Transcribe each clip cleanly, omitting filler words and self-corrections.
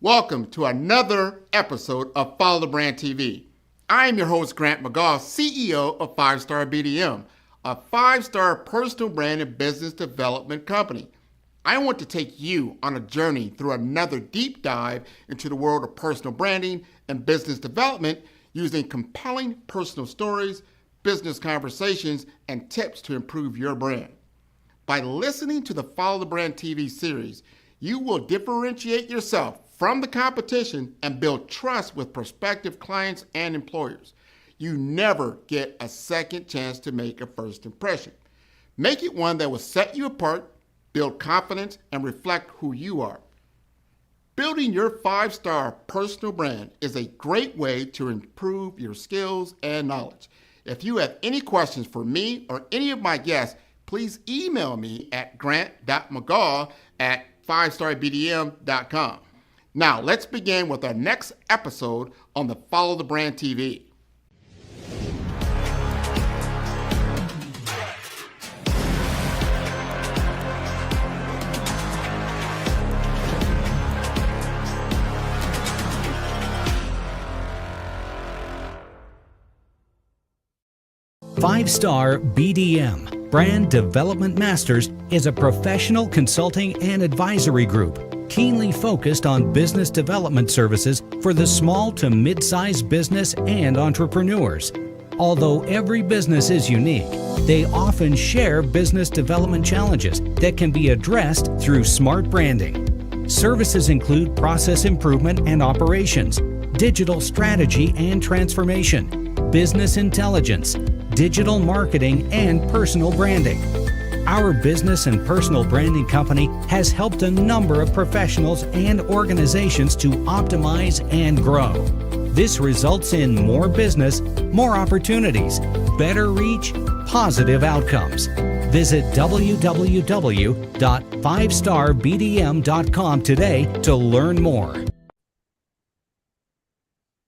Welcome to another episode of Follow the Brand TV. I am your host, Grant McGaugh, CEO of 5-Star BDM, a 5-star personal brand and business development company. I want to take you on a journey through another deep dive into the world of personal branding and business development using compelling personal stories, business conversations, and tips to improve your brand. By listening to the Follow the Brand TV series, you will differentiate yourself from the competition and build trust with prospective clients and employers. You never get a second chance to make a first impression. Make it one that will set you apart, build confidence, and reflect who you are. Building your 5-star personal brand is a great way to improve your skills and knowledge. If you have any questions for me or any of my guests, please email me at grant.mcgaw@5starbdm.com. Now, let's begin with our next episode on the Follow the Brand TV. Five-Star BDM, Brand Development Masters, is a professional consulting and advisory group keenly focused on business development services for the small to mid-sized business and entrepreneurs. Although every business is unique, they often share business development challenges that can be addressed through smart branding. Services include process improvement and operations, digital strategy and transformation, business intelligence, digital marketing, and personal branding. Our business and personal branding company has helped a number of professionals and organizations to optimize and grow. This results in more business, more opportunities, better reach, positive outcomes. Visit www.5starbdm.com today to learn more.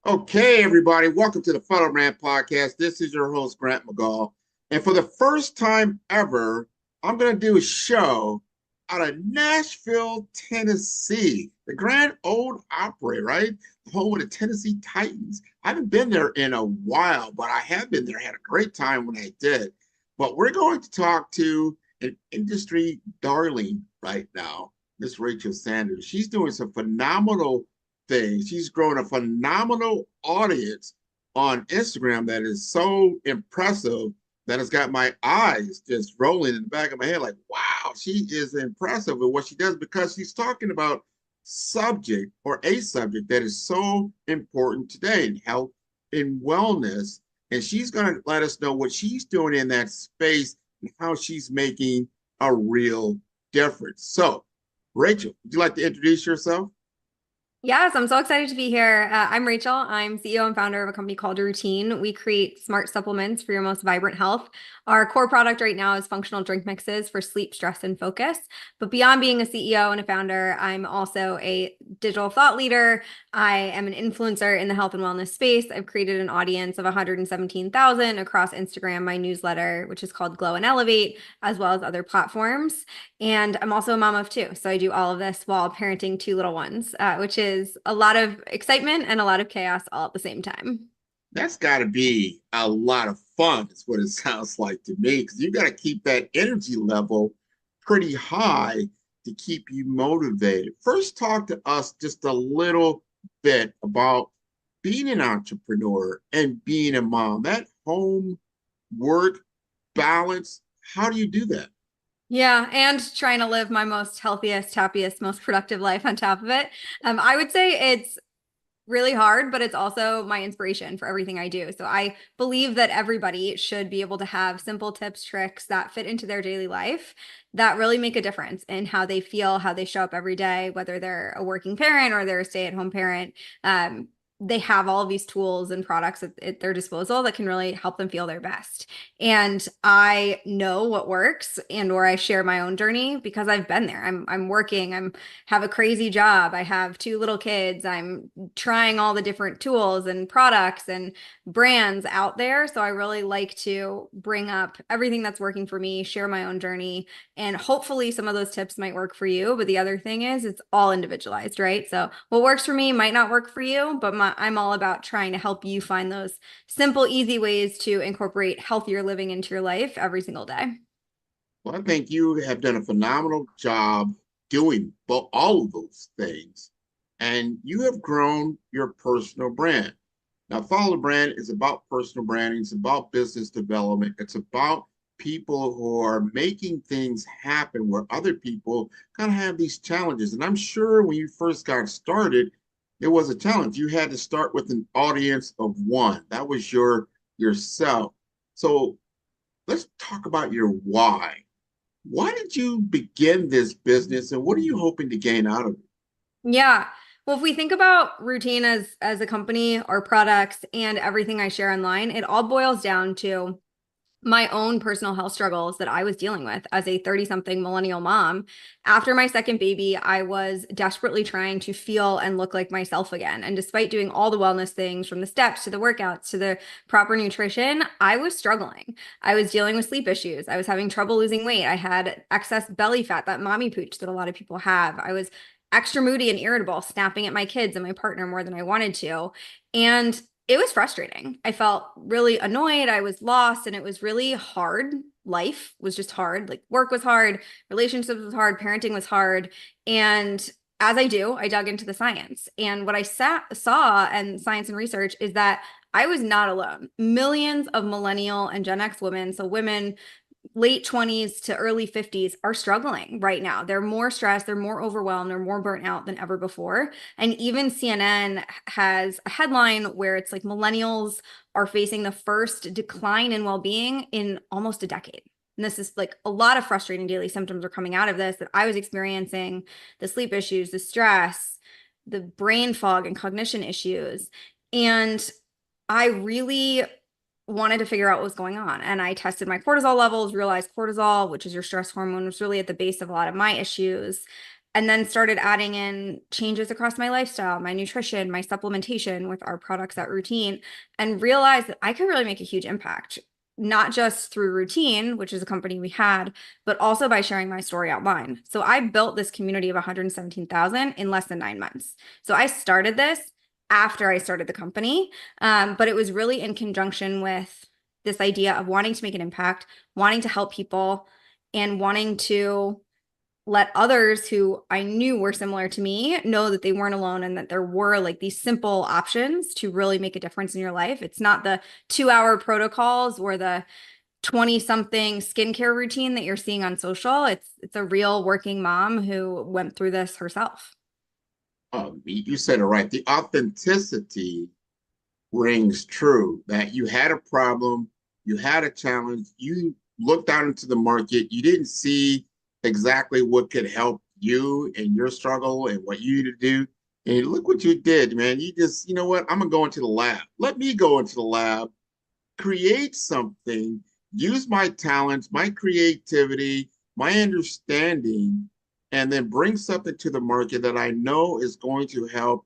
Okay, everybody, welcome to the Follow the Brand Podcast. This is your host, Grant McGaugh. And for the first time ever, I'm going to do a show out of Nashville, Tennessee, the Grand Ole Opry, right? The home of the Tennessee Titans. I haven't been there in a while, but I have been there. I had a great time when I did. But we're going to talk to an industry darling right now, Miss Rachel Sanders. She's doing some phenomenal things. She's grown a phenomenal audience on Instagram that is so impressive that has got my eyes just rolling in the back of my head like, wow, she is impressive with what she does because she's talking about subject or a subject that is so important today in health and wellness. And she's going to let us know what she's doing in that space and how she's making a real difference. So, Rachel, would you like to introduce yourself? Yes, I'm so excited to be here. I'm Rachel. I'm CEO and founder of a company called Routine. We create smart supplements for your most vibrant health. Our core product right now is functional drink mixes for sleep, stress, and focus. But beyond being a CEO and a founder, I'm also a digital thought leader. I am an influencer in the health and wellness space. I've created an audience of 117,000 across Instagram, my newsletter, which is called Glow and Elevate, as well as other platforms. And I'm also a mom of two. So I do all of this while parenting two little ones, which is a lot of excitement and a lot of chaos all at the same time. That's got to be a lot of fun, is what it sounds like to me, because you got to keep that energy level pretty high to keep you motivated. First, talk to us just a little bit about being an entrepreneur and being a mom, that home work balance. How do you do that? Yeah, and trying to live my most healthiest, happiest, most productive life on top of it. I would say it's really hard, but it's also my inspiration for everything I do. So I believe that everybody should be able to have simple tips, tricks that fit into their daily life that really make a difference in how they feel, how they show up every day, whether they're a working parent or they're a stay-at-home parent. they have all of these tools and products at their disposal that can really help them feel their best. And I know what works, and or I share my own journey because I've been there. I'm working, have a crazy job. I have two little kids. I'm trying all the different tools and products and brands out there. So I really like to bring up everything that's working for me, share my own journey, and hopefully some of those tips might work for you. But the other thing is it's all individualized, right? So what works for me might not work for you, but I'm all about trying to help you find those simple, easy ways to incorporate healthier living into your life every single day. Well, I think you have done a phenomenal job doing all of those things, and you have grown your personal brand. Now, Follow the Brand is about personal branding. It's about business development. It's about people who are making things happen where other people kind of have these challenges. And I'm sure when you first got started, it was a challenge. You had to start with an audience of one. That was yourself. So let's talk about your why. Why did you begin this business, and what are you hoping to gain out of it? Yeah. Well, if we think about routine as a company, our products, and everything I share online, it all boils down to my own personal health struggles that I was dealing with as a 30-something millennial mom. After my second baby, I was desperately trying to feel and look like myself again. And despite doing all the wellness things, from the steps to the workouts to the proper nutrition, I was struggling. I was dealing with sleep issues. I was having trouble losing weight. I had excess belly fat, that mommy pooch that a lot of people have. I was extra moody and irritable, snapping at my kids and my partner more than I wanted to. And it was frustrating. I felt really annoyed. I was lost, and it was really hard. Life was just hard. Like, work was hard, relationships was hard, parenting was hard. And as I do, I dug into the science. And what I saw and science and research is that I was not alone. Millions of millennial and Gen X women, so women late 20s to early 50s, are struggling right now. They're more stressed, they're more overwhelmed, they're more burnt out than ever before. And even CNN has a headline where it's like millennials are facing the first decline in well-being in almost a decade. And this is like a lot of frustrating daily symptoms are coming out of this that I was experiencing: the sleep issues, the stress, the brain fog and cognition issues. And I really wanted to figure out what was going on. And I tested my cortisol levels, realized cortisol, which is your stress hormone, was really at the base of a lot of my issues. And then started adding in changes across my lifestyle, my nutrition, my supplementation with our products at Routine, and realized that I could really make a huge impact, not just through Routine, which is a company we had, but also by sharing my story online. So I built this community of 117,000 in less than 9 months. So I started this after I started the company. But it was really in conjunction with this idea of wanting to make an impact, wanting to help people, and wanting to let others who I knew were similar to me know that they weren't alone, and that there were like these simple options to really make a difference in your life. It's not the 2-hour protocols or the 20-something skincare routine that you're seeing on social. It's a real working mom who went through this herself. You said it right. The authenticity rings true, that you had a problem, you had a challenge, you looked out into the market, you didn't see exactly what could help you and your struggle and what you need to do. And look what you did, man. You just, you know what? I'm going to go into the lab. Let me go into the lab, create something, use my talents, my creativity, my understanding, and then bring something to the market that I know is going to help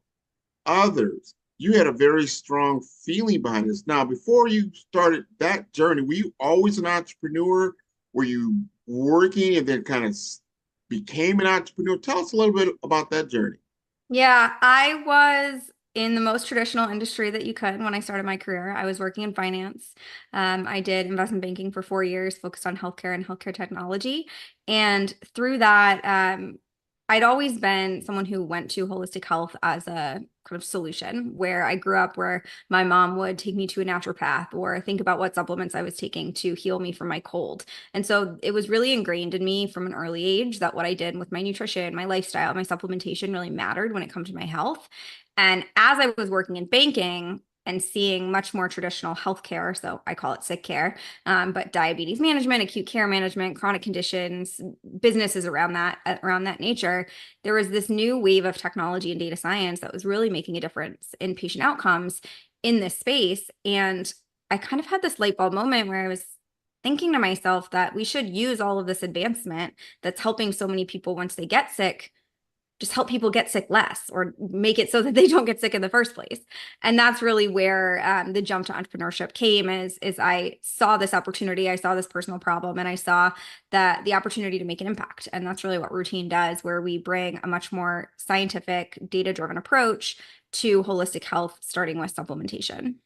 others. You had a very strong feeling behind this. Now, before you started that journey, were you always an entrepreneur? Were you working and then kind of became an entrepreneur? Tell us a little bit about that journey. Yeah, I was in the most traditional industry that you could when I started my career. I was working in finance. I did investment banking for 4 years, focused on healthcare and healthcare technology. And through that, I'd always been someone who went to holistic health as a kind of solution, where I grew up, where my mom would take me to a naturopath or think about what supplements I was taking to heal me from my cold. And so it was really ingrained in me from an early age that what I did with my nutrition, my lifestyle, my supplementation really mattered when it comes to my health. And as I was working in banking, and seeing much more traditional healthcare, so I call it sick care, but diabetes management, acute care management, chronic conditions, businesses around that nature, there was this new wave of technology and data science that was really making a difference in patient outcomes in this space. And I kind of had this light bulb moment where I was thinking to myself that we should use all of this advancement that's helping so many people once they get sick, just help people get sick less or make it so that they don't get sick in the first place. And that's really where the jump to entrepreneurship came is I saw this opportunity, I saw this personal problem, and I saw that the opportunity to make an impact. And that's really what Routine does, where we bring a much more scientific, data-driven approach to holistic health, starting with supplementation.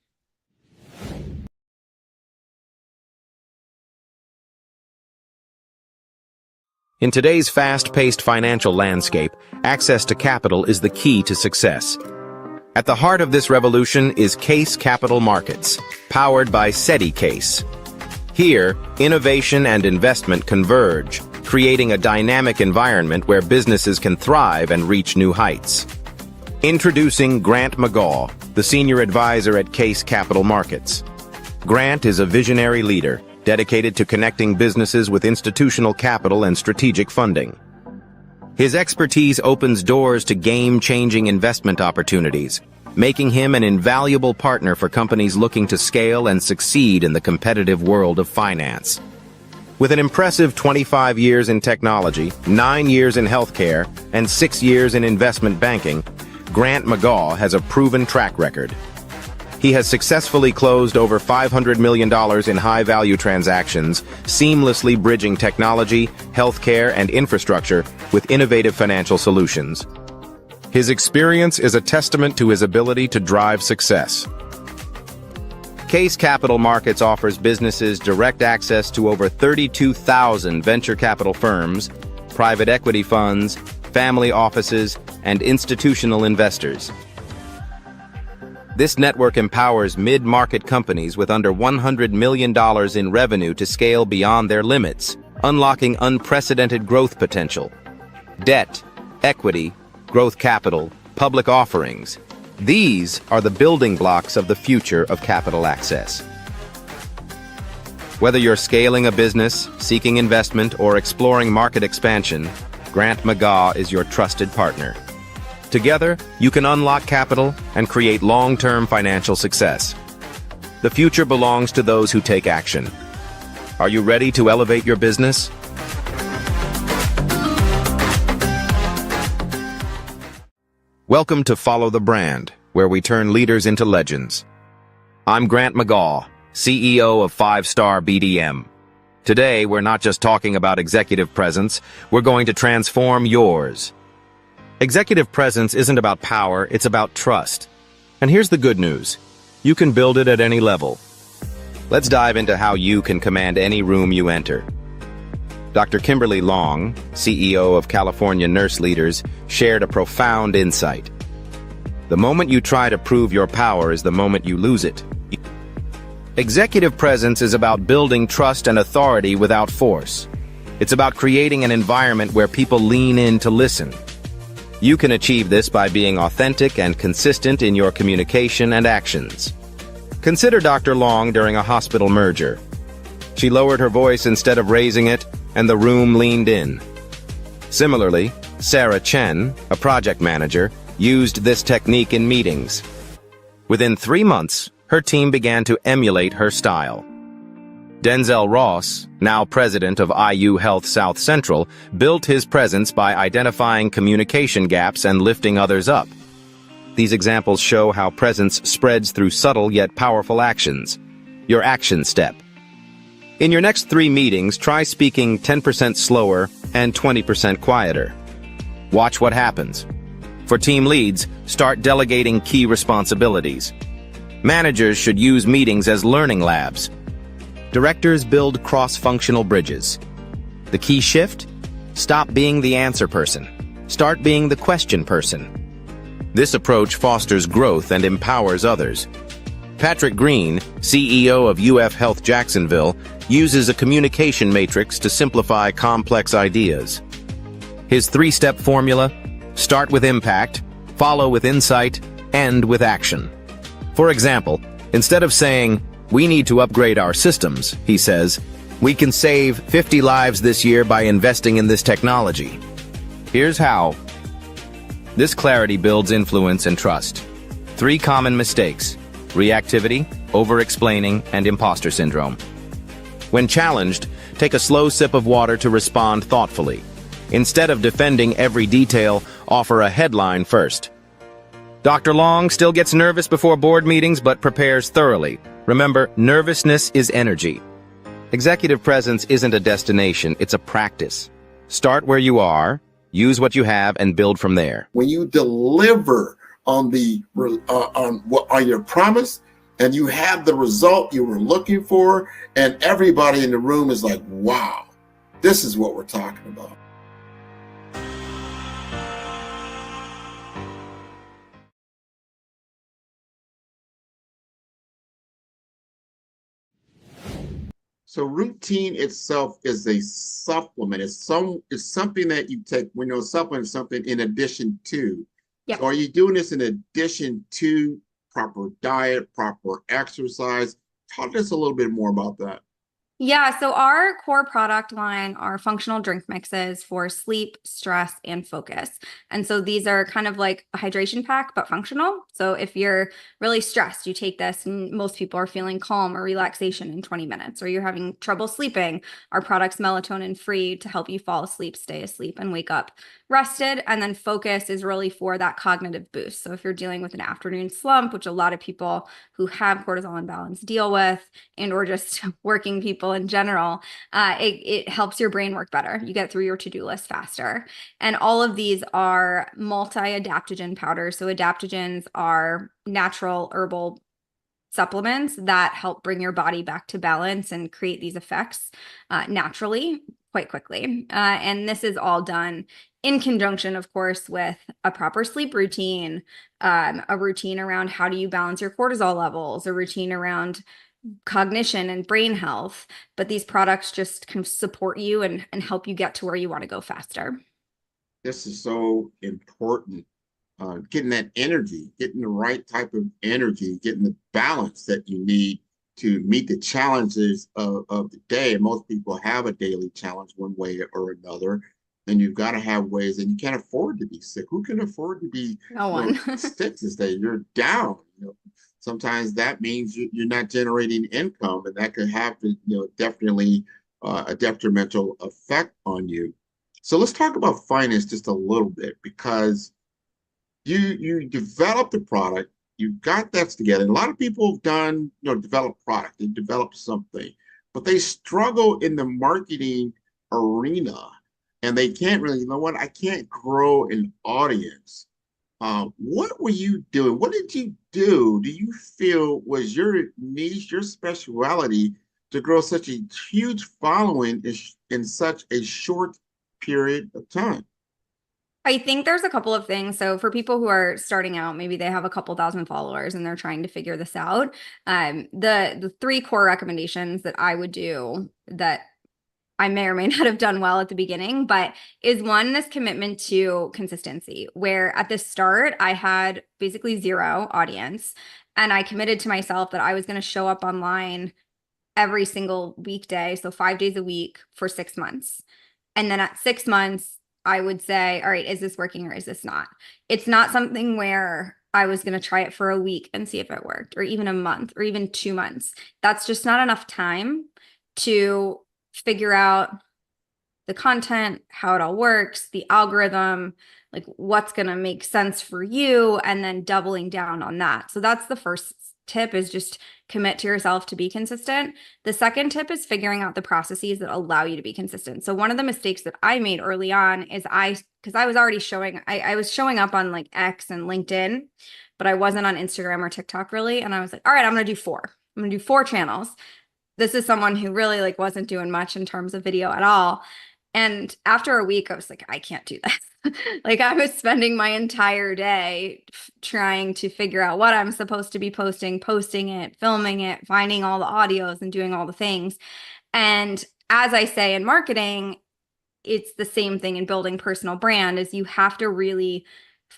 In today's fast-paced financial landscape, access to capital is the key to success. At the heart of this revolution is Case Capital Markets, powered by SETI Case. Here, innovation and investment converge, creating a dynamic environment where businesses can thrive and reach new heights. Introducing Grant McGaw, the senior advisor at Case Capital Markets. Grant is a visionary leader, dedicated to connecting businesses with institutional capital and strategic funding. His expertise opens doors to game-changing investment opportunities, making him an invaluable partner for companies looking to scale and succeed in the competitive world of finance. With an impressive 25 years in technology, 9 years in healthcare, and 6 years in investment banking, Grant McGaw has a proven track record. He has successfully closed over $500 million in high-value transactions, seamlessly bridging technology, healthcare, and infrastructure with innovative financial solutions. His experience is a testament to his ability to drive success. Case Capital Markets offers businesses direct access to over 32,000 venture capital firms, private equity funds, family offices, and institutional investors. This network empowers mid-market companies with under $100 million in revenue to scale beyond their limits, unlocking unprecedented growth potential. Debt, equity, growth capital, public offerings. These are the building blocks of the future of capital access. Whether you're scaling a business, seeking investment, or exploring market expansion, Grant McGaw is your trusted partner. Together, you can unlock capital and create long-term financial success. The future belongs to those who take action. Are you ready to elevate your business? Welcome to Follow the Brand, where we turn leaders into legends. I'm Grant McGaw, CEO of 5-Star BDM. Today, we're not just talking about executive presence, we're going to transform yours. Executive presence isn't about power, it's about trust. And here's the good news. You can build it at any level. Let's dive into how you can command any room you enter. Dr. Kimberly Long, CEO of California Nurse Leaders, shared a profound insight. The moment you try to prove your power is the moment you lose it. Executive presence is about building trust and authority without force. It's about creating an environment where people lean in to listen. You can achieve this by being authentic and consistent in your communication and actions. Consider Dr. Long during a hospital merger. She lowered her voice instead of raising it, and the room leaned in. Similarly, Sarah Chen, a project manager, used this technique in meetings. Within 3 months, her team began to emulate her style. Denzel Ross, now president of IU Health South Central, built his presence by identifying communication gaps and lifting others up. These examples show how presence spreads through subtle yet powerful actions. Your action step. In your next 3 meetings, try speaking 10% slower and 20% quieter. Watch what happens. For team leads, start delegating key responsibilities. Managers should use meetings as learning labs. Directors build cross-functional bridges. The key shift? Stop being the answer person. Start being the question person. This approach fosters growth and empowers others. Patrick Green, CEO of UF Health Jacksonville, uses a communication matrix to simplify complex ideas. His 3-step formula: start with impact, follow with insight, end with action. For example, instead of saying, "We need to upgrade our systems," he says, "We can save 50 lives this year by investing in this technology. Here's how." This clarity builds influence and trust. 3 common mistakes: reactivity, over-explaining, and imposter syndrome. When challenged, take a slow sip of water to respond thoughtfully. Instead of defending every detail, offer a headline first. Dr. Long still gets nervous before board meetings but prepares thoroughly. Remember, nervousness is energy. Executive presence isn't a destination, it's a practice. Start where you are, use what you have, and build from there. When you deliver on on your promise, and you have the result you were looking for, and everybody in the room is like, wow, this is what we're talking about. So routine itself is a supplement. It's something that you take. We know supplement is something in addition to. Yep. So are you doing this in addition to proper diet, proper exercise? Talk to us a little bit more about that. Yeah, so our core product line are functional drink mixes for sleep, stress, and focus. And so these are kind of like a hydration pack, but functional. So if you're really stressed, you take this, and most people are feeling calm or relaxation in 20 minutes, or you're having trouble sleeping. Our product's melatonin free to help you fall asleep, stay asleep, and wake up rested. And then focus is really for that cognitive boost. So if you're dealing with an afternoon slump, which a lot of people who have cortisol imbalance deal with, and or just working people in general, it helps your brain work better. You get through your to-do list faster. And all of these are multi-adaptogen powders. So adaptogens are natural herbal supplements that help bring your body back to balance and create these effects naturally, quite quickly. And this is all done in conjunction, of course, with a proper sleep routine, a routine around how do you balance your cortisol levels, a routine around cognition and brain health. But these products just kind of support you and help you get to where you want to go faster. This is so important. Getting that energy, getting the right type of energy, getting the balance that you need to meet the challenges of the day. And most people have a daily challenge one way or another. And you've got to have ways, and you can't afford to be sick. Who can afford to be No one. sick this day? You're down. Sometimes that means you're not generating income, and that could have definitely a detrimental effect on you. So let's talk about finance just a little bit, because you developed the product, you got that together. And a lot of people have done, developed product, they developed something, but they struggle in the marketing arena, and they can't really, I can't grow an audience. What were you doing? What did you do you feel was your niche, your specialty, to grow such a huge following in such a short period of time? I think there's a couple of things. So for people who are starting out, maybe they have a couple thousand followers and they're trying to figure this out. The 3 core recommendations that I would do that I may or may not have done well at the beginning, but is one, this commitment to consistency, where at the start I had basically 0 audience, and I committed to myself that I was going to show up online every single weekday, so 5 days a week for 6 months. And then at 6 months, I would say, all right, is this working or is this not? It's not something where I was going to try it for a week and see if it worked, or even a month, or even 2 months. That's just not enough time to figure out the content, how it all works, the algorithm, like what's going to make sense for you, and then doubling down on that. So that's the first tip, is just commit to yourself to be consistent. The second tip is figuring out the processes that allow you to be consistent. So one of the mistakes that I made early on is because I was already I was showing up on like X and LinkedIn, but I wasn't on Instagram or TikTok really. And I was like, all right, I'm going to do 4. I'm going to do 4 channels. This is someone who really wasn't doing much in terms of video at all. And after a week, I was like, I can't do this. I was spending my entire day trying to figure out what I'm supposed to be posting it, filming it, finding all the audios and doing all the things. And as I say in marketing, it's the same thing in building personal brand, is you have to really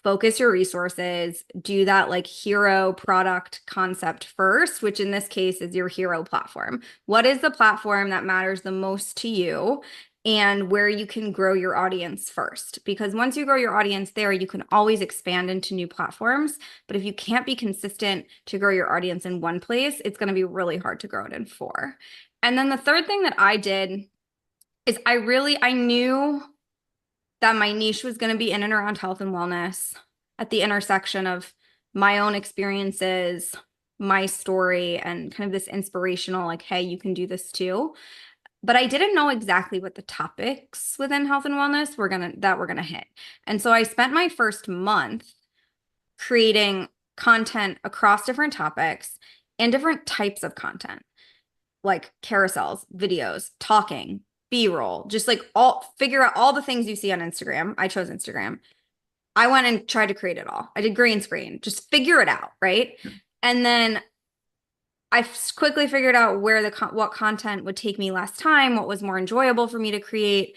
focus your resources, do that like hero product concept first, which in this case is your hero platform. What is the platform that matters the most to you and where you can grow your audience first? Because once you grow your audience there, you can always expand into new platforms. But if you can't be consistent to grow your audience in one place, it's going to be really hard to grow it in 4. And then the third thing that I did is I knew that my niche was going to be in and around health and wellness at the intersection of my own experiences, my story, and kind of this inspirational, like, hey, you can do this too. But I didn't know exactly what the topics within health and wellness were gonna hit. And so I spent my first month creating content across different topics and different types of content, like carousels, videos, talking, B-roll, just like figure out all the things you see on Instagram. I chose Instagram. I went and tried to create it all. I did green screen, just figure it out, right? And then I quickly figured out what content would take me less time, what was more enjoyable for me to create,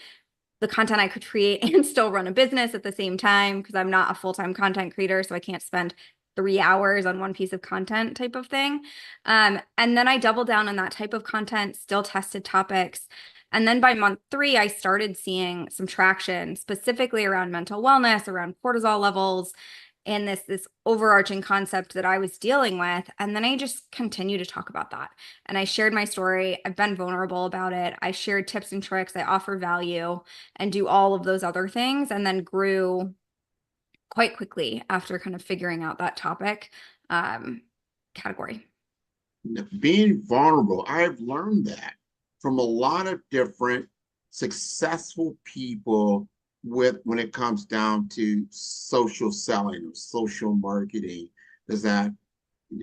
the content I could create and still run a business at the same time, because I'm not a full-time content creator, so I can't spend 3 hours on one piece of content type of thing. And then I doubled down on that type of content, still tested topics. And then by month 3, I started seeing some traction specifically around mental wellness, around cortisol levels, and this overarching concept that I was dealing with. And then I just continued to talk about that. And I shared my story. I've been vulnerable about it. I shared tips and tricks. I offer value and do all of those other things, and then grew quite quickly after kind of figuring out that topic category. Being vulnerable, I've learned that from a lot of different successful people when it comes down to social selling or social marketing, is that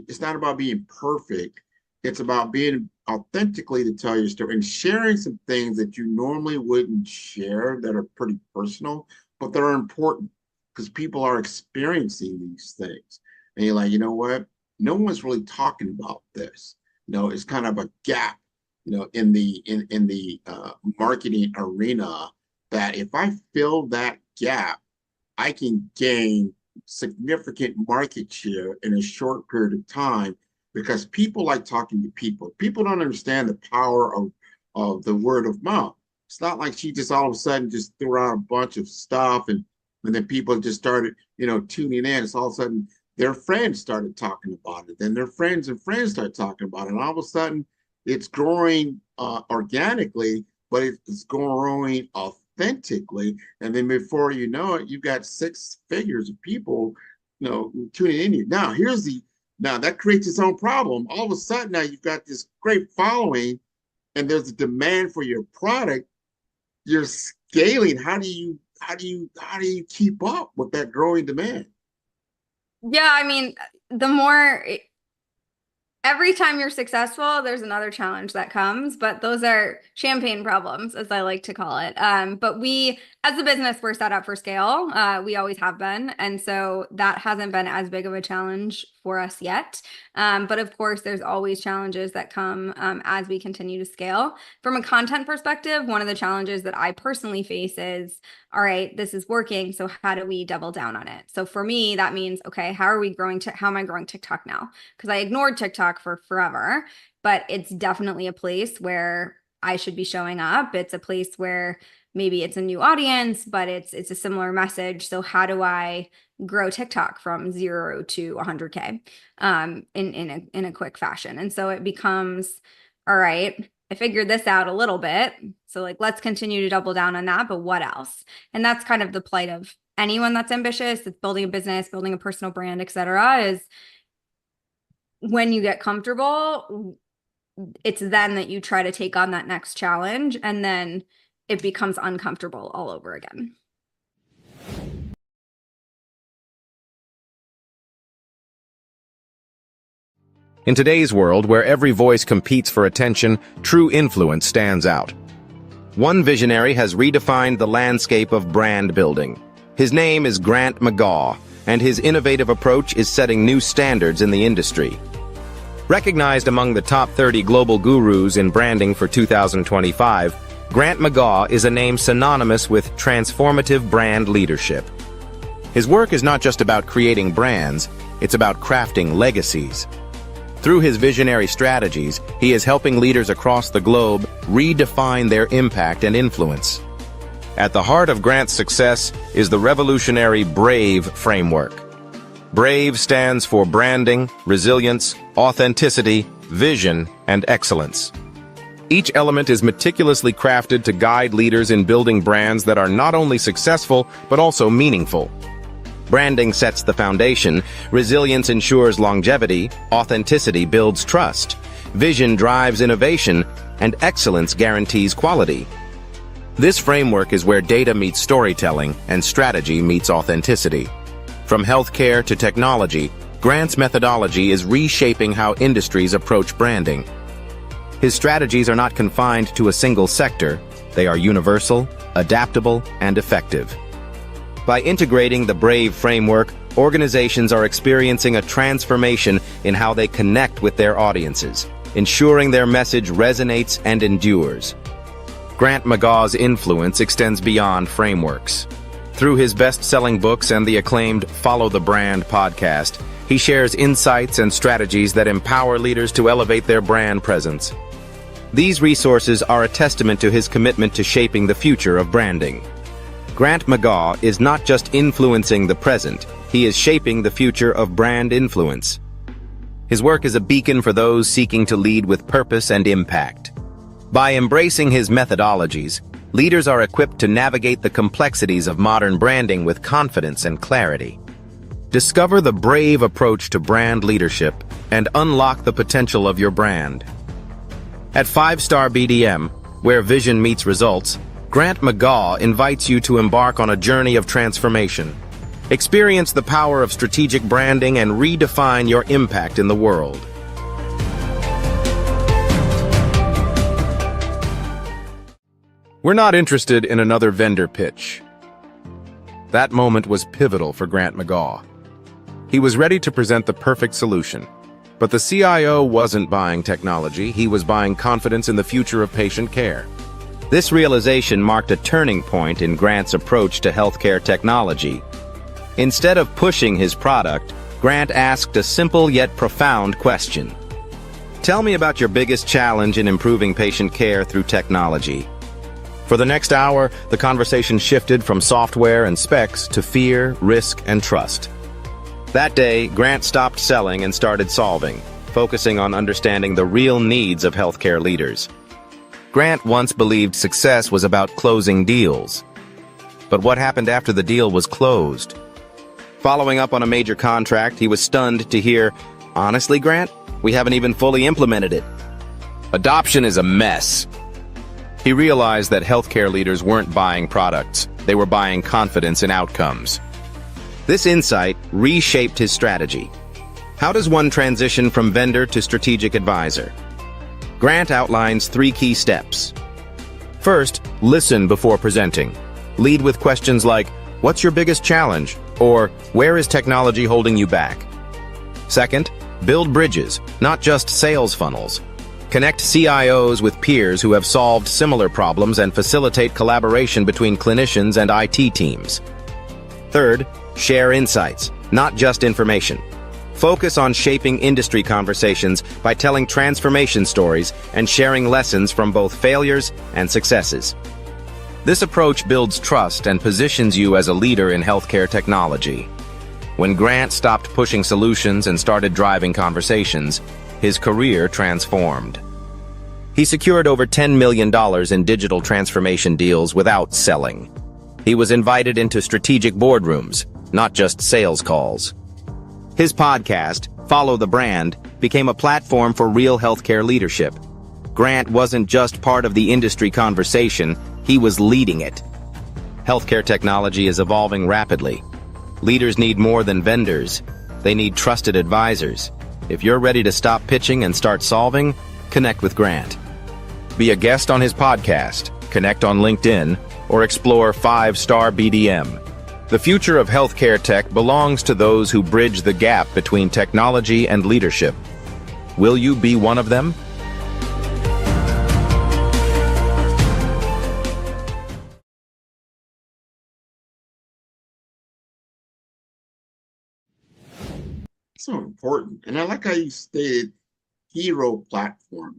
it's not about being perfect. It's about being authentically to tell your story and sharing some things that you normally wouldn't share that are pretty personal, but they're important because people are experiencing these things. And you're like, you know what? No one's really talking about this. It's kind of a gap, in the marketing arena, that if I fill that gap, I can gain significant market share in a short period of time, because people like talking to people. People don't understand the power of the word of mouth. It's not like she just all of a sudden just threw out a bunch of stuff and then people just started, tuning in. It's all of a sudden their friends started talking about it. Then their friends and friends started talking about it. And all of a sudden it's growing organically, but it's growing authentically. And then before you know it, you've got 6 figures of people, tuning in. Now that creates its own problem. All of a sudden now you've got this great following and there's a demand for your product. You're scaling. How do you keep up with that growing demand? Yeah, I mean, every time you're successful, there's another challenge that comes, but those are champagne problems, as I like to call it. But we, as a business, we're set up for scale. We always have been. And so that hasn't been as big of a challenge for us yet. But of course, there's always challenges that come as we continue to scale. From a content perspective, one of the challenges that I personally face is, all right, this is working, so how do we double down on it? So for me, that means, okay, how am I growing TikTok now? Because I ignored TikTok for forever, but it's definitely a place where I should be showing up. It's a place where maybe it's a new audience, but it's a similar message. So how do I grow TikTok from 0 to 100K in a quick fashion? And so it becomes, all right, I figured this out a little bit. So like, let's continue to double down on that, but what else? And that's kind of the plight of anyone that's ambitious, that's building a business, building a personal brand, et cetera, is when you get comfortable, it's then that you try to take on that next challenge, and then it becomes uncomfortable all over again. In today's world, where every voice competes for attention, true influence stands out. One visionary has redefined the landscape of brand building. His name is Grant McGaw, and his innovative approach is setting new standards in the industry. Recognized among the top 30 global gurus in branding for 2025, Grant McGaw is a name synonymous with transformative brand leadership. His work is not just about creating brands, it's about crafting legacies. Through his visionary strategies, he is helping leaders across the globe redefine their impact and influence. At the heart of Grant's success is the revolutionary BRAVE framework. BRAVE stands for branding, resilience, authenticity, vision, and excellence. Each element is meticulously crafted to guide leaders in building brands that are not only successful, but also meaningful. Branding sets the foundation, resilience ensures longevity, authenticity builds trust, vision drives innovation, and excellence guarantees quality. This framework is where data meets storytelling and strategy meets authenticity. From healthcare to technology, Grant's methodology is reshaping how industries approach branding. His strategies are not confined to a single sector. They are universal, adaptable, and effective. By integrating the BRAVE framework, organizations are experiencing a transformation in how they connect with their audiences, ensuring their message resonates and endures. Grant McGaw's influence extends beyond frameworks. Through his best-selling books and the acclaimed Follow the Brand podcast, he shares insights and strategies that empower leaders to elevate their brand presence. These resources are a testament to his commitment to shaping the future of branding. Grant McGaw is not just influencing the present, he is shaping the future of brand influence. His work is a beacon for those seeking to lead with purpose and impact. By embracing his methodologies, leaders are equipped to navigate the complexities of modern branding with confidence and clarity. Discover the BRAVE approach to brand leadership and unlock the potential of your brand. At 5-Star BDM, where vision meets results, Grant McGaw invites you to embark on a journey of transformation. Experience the power of strategic branding and redefine your impact in the world. We're not interested in another vendor pitch. That moment was pivotal for Grant McGaw. He was ready to present the perfect solution. But the CIO wasn't buying technology, he was buying confidence in the future of patient care. This realization marked a turning point in Grant's approach to healthcare technology. Instead of pushing his product, Grant asked a simple yet profound question. Tell me about your biggest challenge in improving patient care through technology. For the next hour, the conversation shifted from software and specs to fear, risk, and trust. That day, Grant stopped selling and started solving, focusing on understanding the real needs of healthcare leaders. Grant once believed success was about closing deals. But what happened after the deal was closed? Following up on a major contract, he was stunned to hear, "Honestly, Grant, we haven't even fully implemented it." Adoption is a mess. He realized that healthcare leaders weren't buying products, they were buying confidence in outcomes. This insight reshaped his strategy. How does one transition from vendor to strategic advisor? Grant outlines 3 key steps. First, listen before presenting. Lead with questions like, "What's your biggest challenge?" or "Where is technology holding you back?" Second, build bridges, not just sales funnels. Connect CIOs with peers who have solved similar problems and facilitate collaboration between clinicians and IT teams. Third, share insights, not just information. Focus on shaping industry conversations by telling transformation stories and sharing lessons from both failures and successes. This approach builds trust and positions you as a leader in healthcare technology. When Grant stopped pushing solutions and started driving conversations, his career transformed. He secured over $10 million in digital transformation deals without selling. He was invited into strategic boardrooms, not just sales calls. His podcast, Follow the Brand, became a platform for real healthcare leadership. Grant wasn't just part of the industry conversation, he was leading it. Healthcare technology is evolving rapidly. Leaders need more than vendors. They need trusted advisors. If you're ready to stop pitching and start solving, connect with Grant. Be a guest on his podcast, connect on LinkedIn, or explore 5-Star BDM. The future of healthcare tech belongs to those who bridge the gap between technology and leadership. Will you be one of them? so important. And I like how you stated hero platform.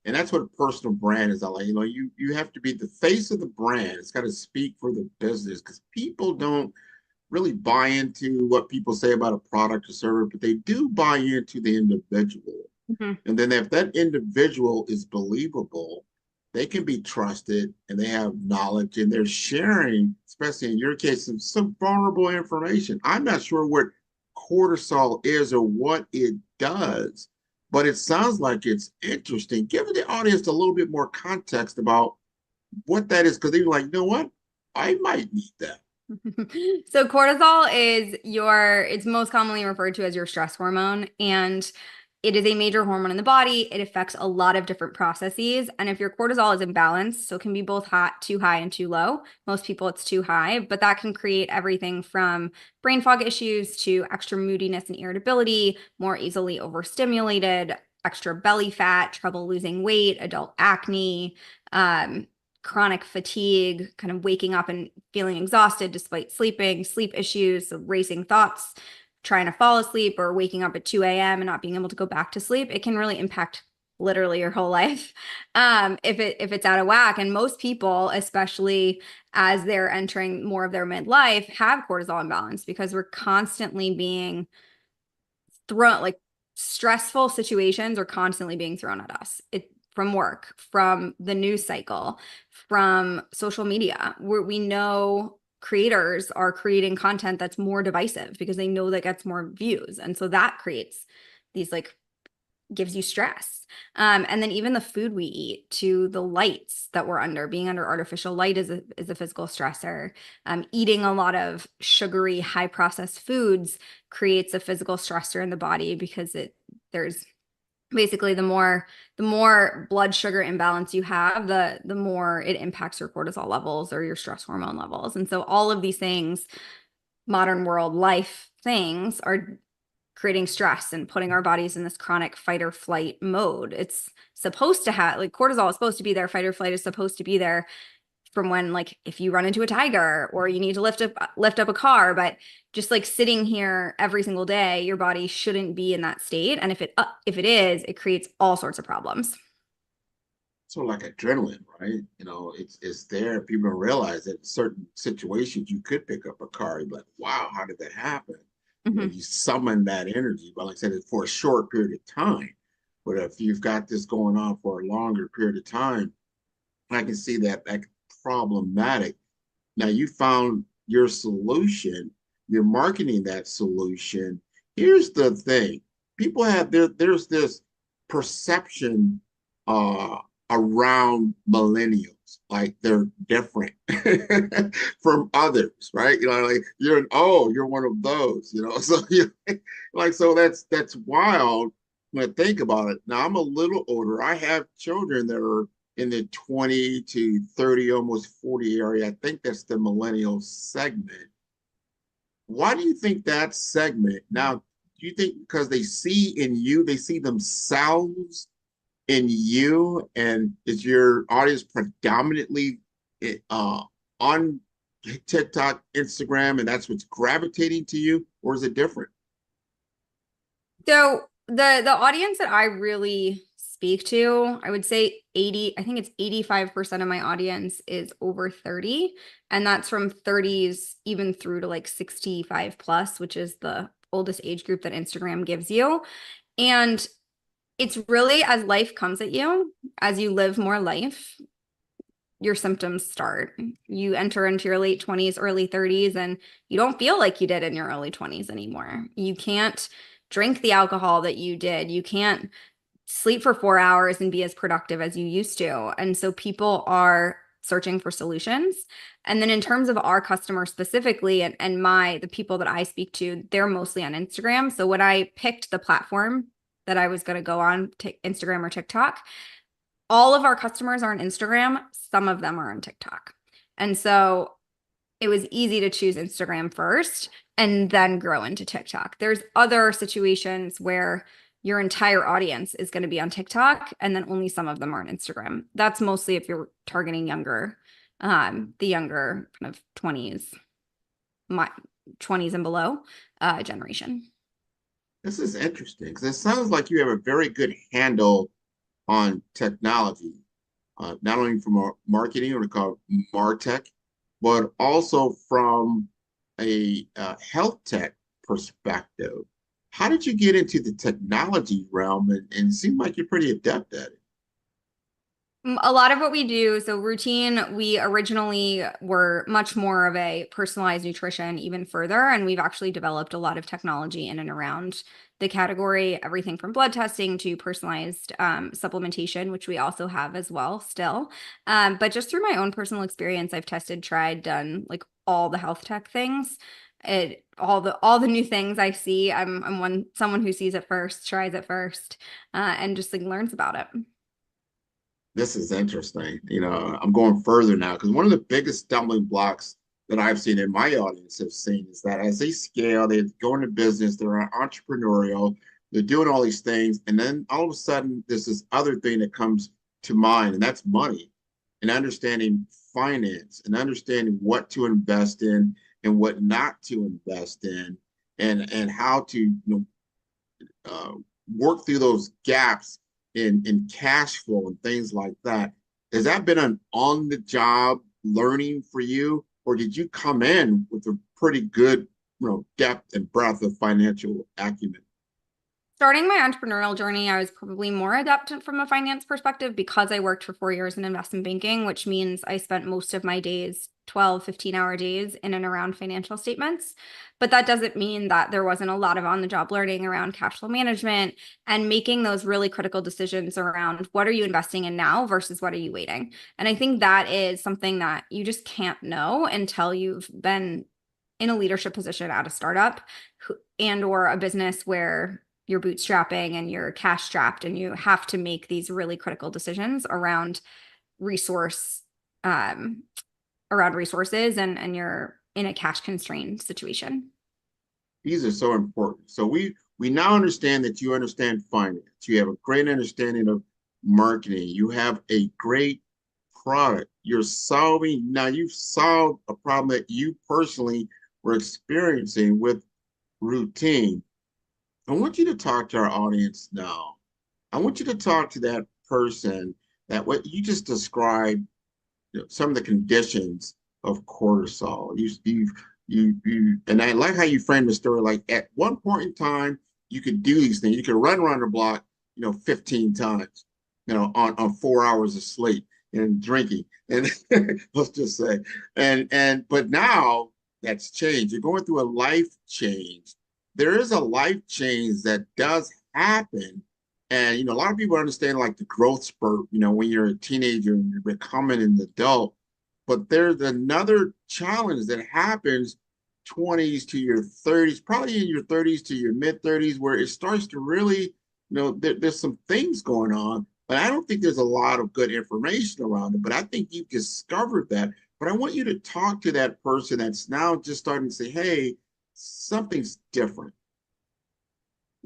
And that's what a personal brand is. I like, you have to be the face of the brand. It's got to speak for the business because people don't really buy into what people say about a product or service, but they do buy into the individual. And then if that individual is believable, they can be trusted and they have knowledge and they're sharing, especially in your case, some vulnerable information. I'm not sure what cortisol is or what it does, but it sounds like it's interesting. Give the audience a little bit more context about what that is, because they're like, you know what? I might need that. So cortisol it's most commonly referred to as your stress hormone, and it is a major hormone in the body. It affects a lot of different processes. And if your cortisol is imbalanced, so it can be both too high and too low. Most people it's too high, but that can create everything from brain fog issues to extra moodiness and irritability, more easily overstimulated, extra belly fat, trouble losing weight, adult acne, chronic fatigue, kind of waking up and feeling exhausted despite sleeping, sleep issues, so racing thoughts, trying to fall asleep or waking up at 2 a.m. and not being able to go back to sleep. It can really impact literally your whole life if it's out of whack. And most people, especially as they're entering more of their midlife, have cortisol imbalance because we're constantly being thrown, like stressful situations are constantly being thrown at us. From work, from the news cycle, from social media, where we know creators are creating content that's more divisive because they know that gets more views. And so that creates these gives you stress. And then even the food we eat, to the lights that we're under, being under artificial light is a physical stressor. Eating a lot of sugary, high processed foods creates a physical stressor in the body because there's basically the more blood sugar imbalance you have, the more it impacts your cortisol levels or your stress hormone levels. And so all of these things, modern world life things, are creating stress and putting our bodies in this chronic fight or flight mode. It's supposed to have, cortisol is supposed to be there, fight or flight is supposed to be there from when, if you run into a tiger or you need to lift up a car, but just sitting here every single day, your body shouldn't be in that state. And if it is, it creates all sorts of problems. So like adrenaline, right? It's there. People don't realize that in certain situations you could pick up a car. You're like, wow, how did that happen? You summon that energy. But like I said, it's for a short period of time. But if you've got this going on for a longer period of time, I can see that problematic. Now you found your solution, you're marketing that solution. Here's the thing. People have there's this perception around millennials, like they're different from others, right? You're one of those, so that's wild when I think about it. Now I'm a little older. I have children that are in the 20 to 30, almost 40 area. I think that's the millennial segment. Why do you think that segment? Now, do you think because they see themselves in you, and is your audience predominantly on TikTok, Instagram, and that's what's gravitating to you, or is it different? So the audience that I really speak to, I would say I think it's 85% of my audience is over 30. And that's from 30s even through to 65 plus, which is the oldest age group that Instagram gives you. And it's really as life comes at you, as you live more life, your symptoms start. You enter into your late 20s, early 30s, and you don't feel like you did in your early 20s anymore. You can't drink the alcohol that you did. You can't sleep for 4 hours and be as productive as you used to. And so people are searching for solutions. And then in terms of our customers specifically, and the people that I speak to, they're mostly on Instagram. So when I picked the platform that I was going to go on, Instagram or TikTok, all of our customers are on Instagram. Some of them are on TikTok. And so it was easy to choose Instagram first and then grow into TikTok. There's other situations where your entire audience is going to be on TikTok and then only some of them are on Instagram. That's mostly if you're targeting younger, the younger kind of 20s and below generation. This is interesting because it sounds like you have a very good handle on technology, not only from a marketing or called MarTech, but also from a health tech perspective. How did you get into the technology realm and seem like you're pretty adept at it? A lot of what we do, so routine, we originally were much more of a personalized nutrition, even further, and we've actually developed a lot of technology in and around the category, everything from blood testing to personalized supplementation, which we also have as well still. But just through my own personal experience, I've tested, tried, done like all the health tech things. All the new things I see, I'm someone who sees it first, tries it first, and just like learns about it. This is interesting. I'm going further now because one of the biggest stumbling blocks that I've seen in my audience have seen is that as they scale, they go into business, they're entrepreneurial, they're doing all these things, and then all of a sudden there's this other thing that comes to mind, and that's money and understanding finance and understanding what to invest in and what not to invest in, and how to uh, work through those gaps in cash flow and things like that. Has that been an on the job learning for you, or did you come in with a pretty good, depth and breadth of financial acumen? Starting my entrepreneurial journey, I was probably more adept from a finance perspective because I worked for 4 years in investment banking, which means I spent most of my days, 12, 15-hour days in and around financial statements. But that doesn't mean that there wasn't a lot of on-the-job learning around cash flow management and making those really critical decisions around what are you investing in now versus what are you waiting. And I think that is something that you just can't know until you've been in a leadership position at a startup and or a business where you're bootstrapping and you're cash strapped and you have to make these really critical decisions around resource around resources and you're in a cash constrained situation. These are so important. So we now understand that you understand finance. You have a great understanding of marketing. You have a great product. You've solved a problem that you personally were experiencing with routine. I want you to talk to our audience now. I want you to talk to that person that what you just described, some of the conditions of cortisol. And I like how you framed the story. Like at one point in time, you could do these things. You could run around the block, 15 times, on 4 hours of sleep and drinking. And let's just say, but now that's changed. You're going through a life change. There is a life change that does happen. And, a lot of people understand like the growth spurt, when you're a teenager and you're becoming an adult. But there's another challenge that happens 20s to your 30s, probably in your 30s to your mid 30s, where it starts to really, there's some things going on. But I don't think there's a lot of good information around it. But I think you've discovered that. But I want you to talk to that person that's now just starting to say, hey, something's different.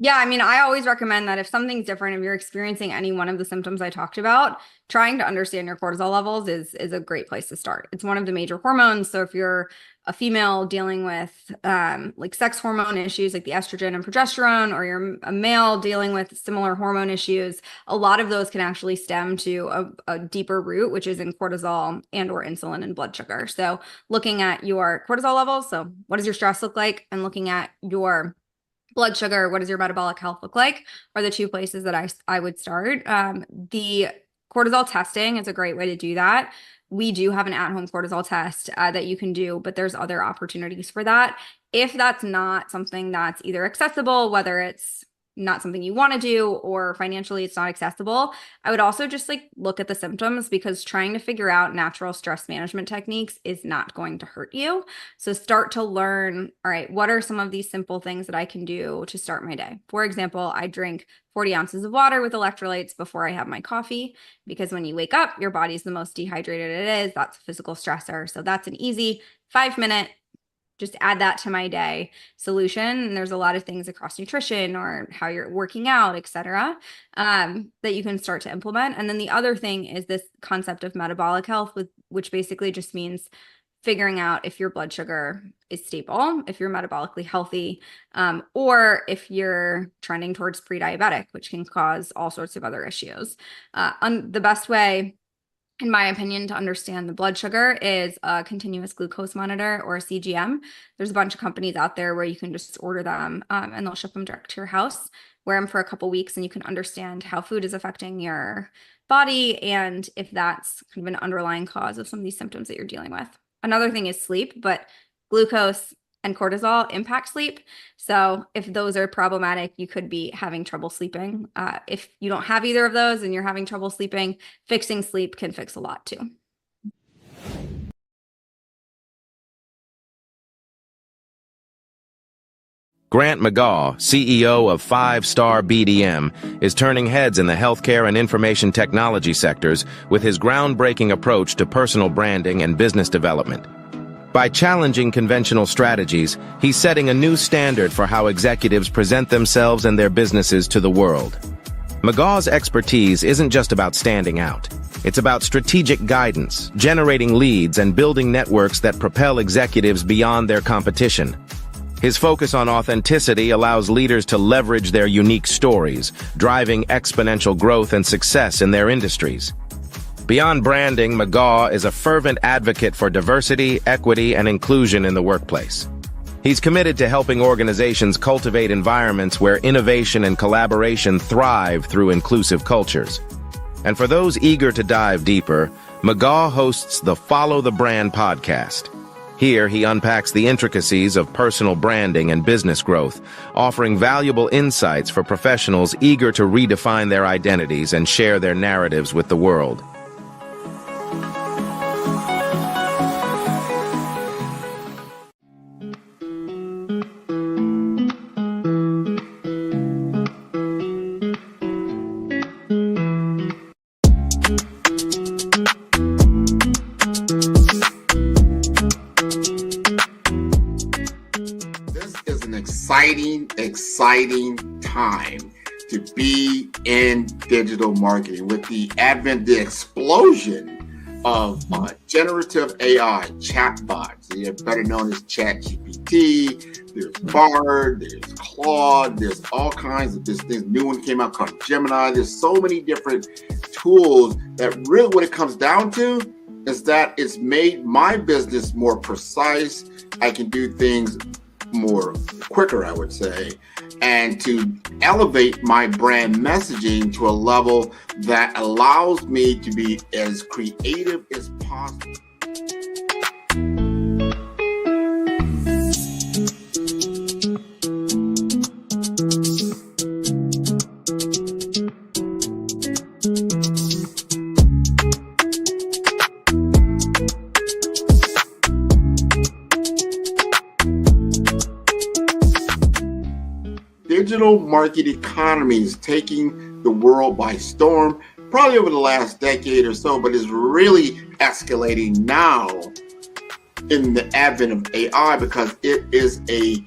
Yeah, I mean, I always recommend that if something's different, if you're experiencing any one of the symptoms I talked about, trying to understand your cortisol levels is a great place to start. It's one of the major hormones. So if you're a female dealing with like sex hormone issues like the estrogen and progesterone, or you're a male dealing with similar hormone issues, a lot of those can actually stem to a deeper root, which is in cortisol and or insulin and blood sugar. So looking at your cortisol levels, so what does your stress look like, and looking at your blood sugar, what does your metabolic health look like, are the two places that I would start. The cortisol testing is a great way to do that. We do have an at-home cortisol test that you can do, but there's other opportunities for that. If that's not something that's either accessible, whether it's not something you want to do or financially it's not accessible, I would also just like look at the symptoms, because trying to figure out natural stress management techniques is not going to hurt you. So start to learn, all right, what are some of these simple things that I can do to start my day? For example, I drink 40 ounces of water with electrolytes before I have my coffee, because when you wake up, your body's the most dehydrated it is. That's a physical stressor. So that's an easy 5-minute just add that to my day solution. And there's a lot of things across nutrition or how you're working out, et cetera, that you can start to implement. And then the other thing is this concept of metabolic health, which basically just means figuring out if your blood sugar is stable, if you're metabolically healthy, or if you're trending towards pre-diabetic, which can cause all sorts of other issues. The best way, in my opinion, to understand the blood sugar is a continuous glucose monitor, or a CGM. There's a bunch of companies out there where you can just order them and they'll ship them direct to your house. Wear them for a couple weeks and you can understand how food is affecting your body and if that's kind of an underlying cause of some of these symptoms that you're dealing with. Another thing is sleep, but glucose and cortisol impact sleep. So if those are problematic, you could be having trouble sleeping. If you don't have either of those and you're having trouble sleeping, fixing sleep can fix a lot too. Grant McGaw, CEO of 5-Star BDM, is turning heads in the healthcare and information technology sectors with his groundbreaking approach to personal branding and business development. By challenging conventional strategies, he's setting a new standard for how executives present themselves and their businesses to the world. McGaw's expertise isn't just about standing out. It's about strategic guidance, generating leads, and building networks that propel executives beyond their competition. His focus on authenticity allows leaders to leverage their unique stories, driving exponential growth and success in their industries. Beyond branding, McGaw is a fervent advocate for diversity, equity, and inclusion in the workplace. He's committed to helping organizations cultivate environments where innovation and collaboration thrive through inclusive cultures. And for those eager to dive deeper, McGaw hosts the Follow the Brand podcast. Here, he unpacks the intricacies of personal branding and business growth, offering valuable insights for professionals eager to redefine their identities and share their narratives with the world. Exciting time to be in digital marketing with the advent, the explosion of generative AI chatbots. They're better known as ChatGPT. There's Bard, there's Claude, there's all kinds of this new one came out called Gemini. There's so many different tools that really what it comes down to is that it's made my business more precise. I can do things more quicker, I would say, and to elevate my brand messaging to a level that allows me to be as creative as possible. Digital market economy is taking the world by storm, probably over the last decade or so, but is really escalating now in the advent of AI because it is a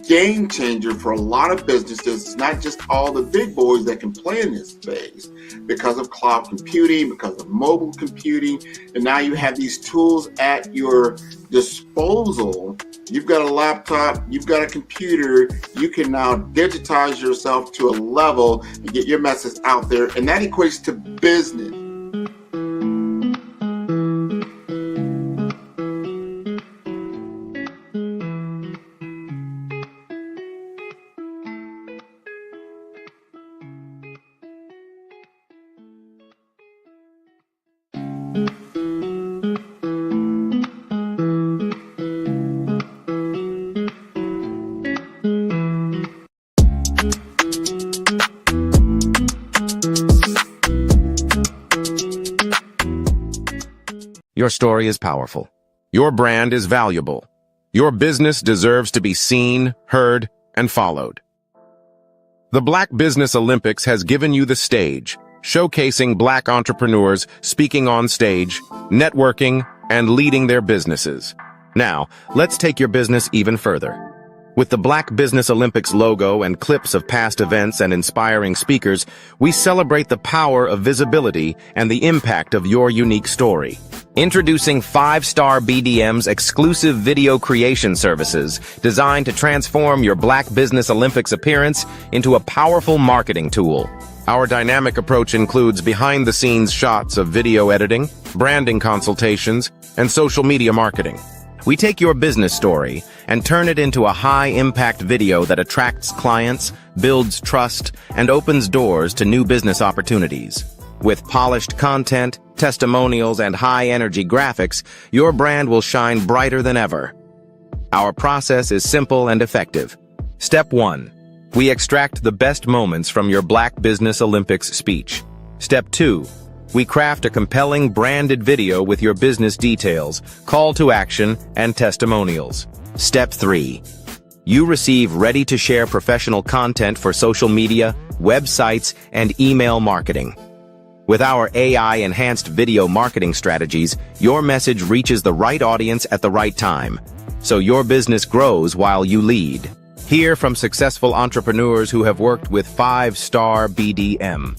game changer for a lot of businesses. It's not just all the big boys that can play in this space because of cloud computing, because of mobile computing, and now you have these tools at your disposal. You've got a laptop, you've got a computer, you can now digitize yourself to a level and get your message out there, and that equates to business. Your story is powerful. Your brand is valuable. Your business deserves to be seen, heard, and followed. The Black Business Olympics has given you the stage, showcasing Black entrepreneurs speaking on stage, networking, and leading their businesses. Now, let's take your business even further. With the Black Business Olympics logo and clips of past events and inspiring speakers, we celebrate the power of visibility and the impact of your unique story. Introducing 5-Star BDM's exclusive video creation services designed to transform your Black Business Olympics appearance into a powerful marketing tool. Our dynamic approach includes behind-the-scenes shots of video editing, branding consultations, and social media marketing. We take your business story and turn it into a high-impact video that attracts clients, builds trust, and opens doors to new business opportunities. With polished content, testimonials, and high-energy graphics, your brand will shine brighter than ever. Our process is simple and effective. Step 1. We extract the best moments from your Black Business Olympics speech. Step 2. We craft a compelling branded video with your business details, call to action, and testimonials. Step 3. You receive ready-to-share professional content for social media, websites, and email marketing. With our AI-enhanced video marketing strategies, your message reaches the right audience at the right time, so your business grows while you lead. Hear from successful entrepreneurs who have worked with 5-Star BDM.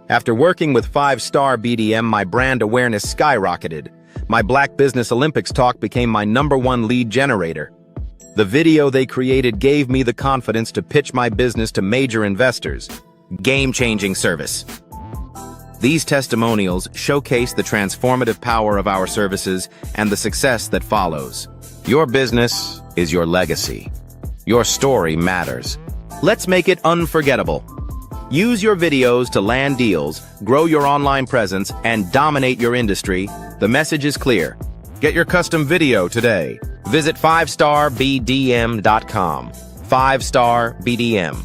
After working with 5-Star BDM, my brand awareness skyrocketed. My Black Business Olympics talk became my #1 lead generator. The video they created gave me the confidence to pitch my business to major investors. Game-changing service. These testimonials showcase the transformative power of our services and the success that follows. Your business is your legacy. Your story matters. Let's make it unforgettable. Use your videos to land deals, grow your online presence, and dominate your industry. The message is clear. Get your custom video today. Visit 5starbdm.com. 5-Star BDM.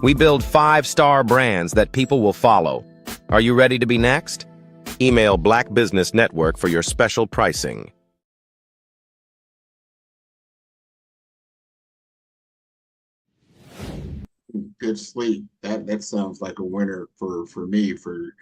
We build 5-star brands that people will follow. Are you ready to be next? Email Black Business Network for your special pricing. Good sleep. That sounds like a winner for me for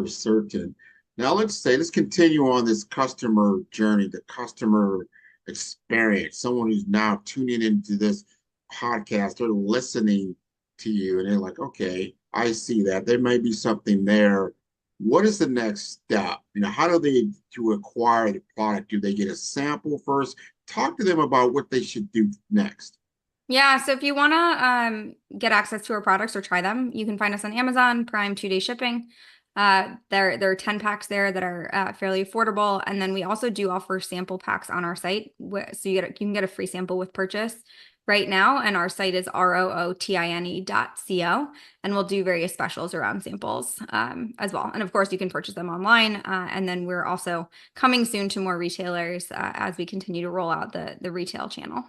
certain. Now let's continue on this customer journey, the customer experience. Someone who's now tuning into this podcast, they're listening to you and they're like, okay, I see that. There may be something there. What is the next step? How do they to acquire the product? Do they get a sample first? Talk to them about what they should do next. Yeah, so if you want to get access to our products or try them, you can find us on Amazon Prime 2-day shipping. There are 10 packs there that are fairly affordable, and then we also do offer sample packs on our site, so you can get a free sample with purchase right now, and our site is rootine.co, and we'll do various specials around samples as well. And of course, you can purchase them online, and then we're also coming soon to more retailers as we continue to roll out the retail channel.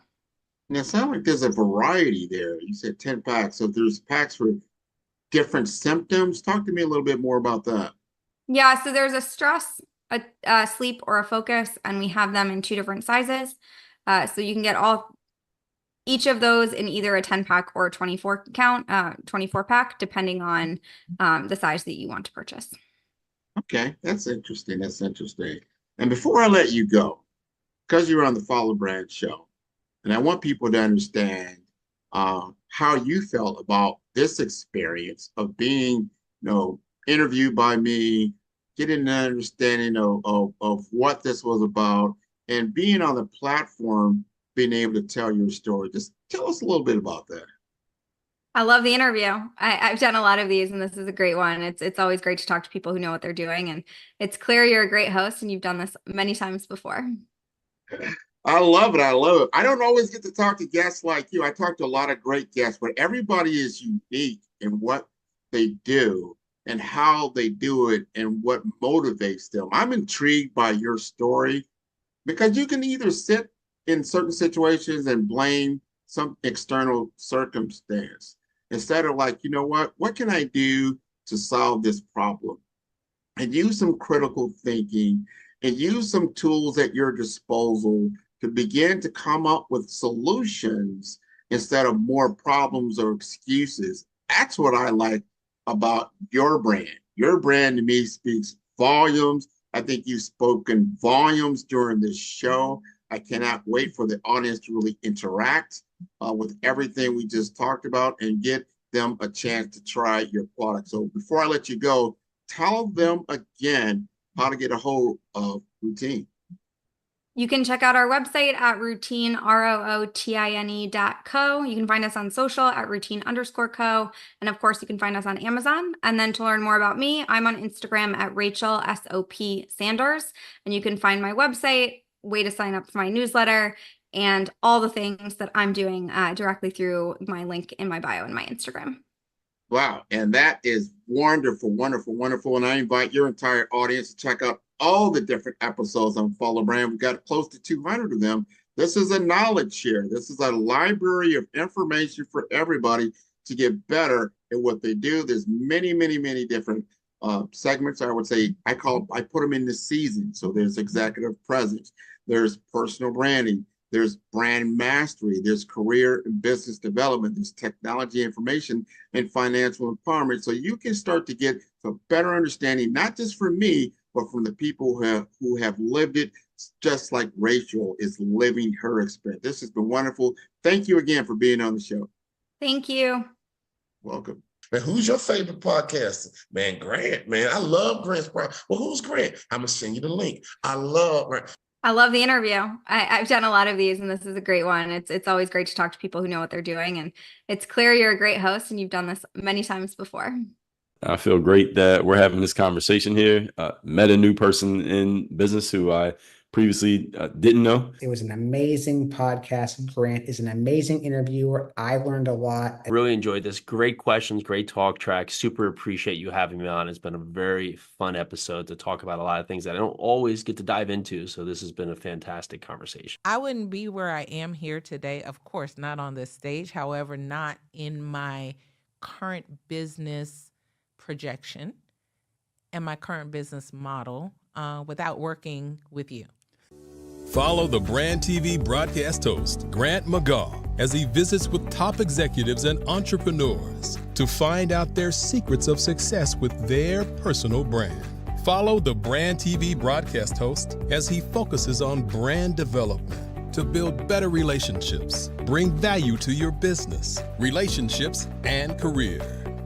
And it sounds like there's a variety there. You said 10 packs, so there's packs for different symptoms. Talk to me a little bit more about that. Yeah, so there's a stress, a sleep, or a focus, and we have them in 2 different sizes. So you can get each of those in either a 10-pack or a 24 pack, depending on the size that you want to purchase. Okay, that's interesting. That's interesting. And before I let you go, because you're on the Follow Brand show, and I want people to understand how you felt about this experience of being, interviewed by me, getting an understanding of what this was about, and being on the platform, being able to tell your story. Just tell us a little bit about that. I love the interview. I've done a lot of these, and this is a great one. It's always great to talk to people who know what they're doing, and it's clear you're a great host, and you've done this many times before. I love it. I love it. I don't always get to talk to guests like you. I talk to a lot of great guests, but everybody is unique in what they do and how they do it and what motivates them. I'm intrigued by your story because you can either sit in certain situations and blame some external circumstance instead of like, what can I do to solve this problem? And use some critical thinking and use some tools at your disposal to begin to come up with solutions instead of more problems or excuses. That's what I like about your brand. Your brand to me speaks volumes. I think you've spoken volumes during this show. I cannot wait for the audience to really interact with everything we just talked about and get them a chance to try your product. So before I let you go, tell them again how to get a hold of Routine. You can check out our website at routine, rootine.co. You can find us on social at routine_co. And of course, you can find us on Amazon. And then to learn more about me, I'm on Instagram at Rachel SOP Sanders. And you can find my website, way to sign up for my newsletter, and all the things that I'm doing directly through my link in my bio and my Instagram. Wow. And that is wonderful, wonderful, wonderful. And I invite your entire audience to check out all the different episodes on Follow Brand. We've got close to 200 of them. This is a knowledge share. This is a library of information for everybody to get better at what they do. There's many, many, many different segments. I would say I put them in the season. So there's executive presence, there's personal branding, there's brand mastery, there's career and business development, there's technology information and financial empowerment. So you can start to get a better understanding, not just from me, but from the people who have lived it, just like Rachel is living her experience. This has been wonderful. Thank you again for being on the show. Thank you. Welcome. Man, who's your favorite podcaster? Man, Grant, man. I love Grant's podcast. Well, who's Grant? I'm going to send you the link. I love Grant. I love the interview. I've done a lot of these, and this is a great one. It's always great to talk to people who know what they're doing, and it's clear you're a great host, and you've done this many times before. I feel great that we're having this conversation here. Met a new person in business who I previously didn't know. It was an amazing podcast. Grant is an amazing interviewer. I learned a lot. I really enjoyed this. Great questions, great talk track. Super appreciate you having me on. It's been a very fun episode to talk about a lot of things that I don't always get to dive into. So this has been a fantastic conversation. I wouldn't be where I am here today, of course, not on this stage. However, not in my current business projection and my current business model without working with you. Follow the Brand TV broadcast host, Grant McGaw, as he visits with top executives and entrepreneurs to find out their secrets of success with their personal brand. Follow the Brand TV broadcast host as he focuses on brand development to build better relationships, bring value to your business, relationships, and career.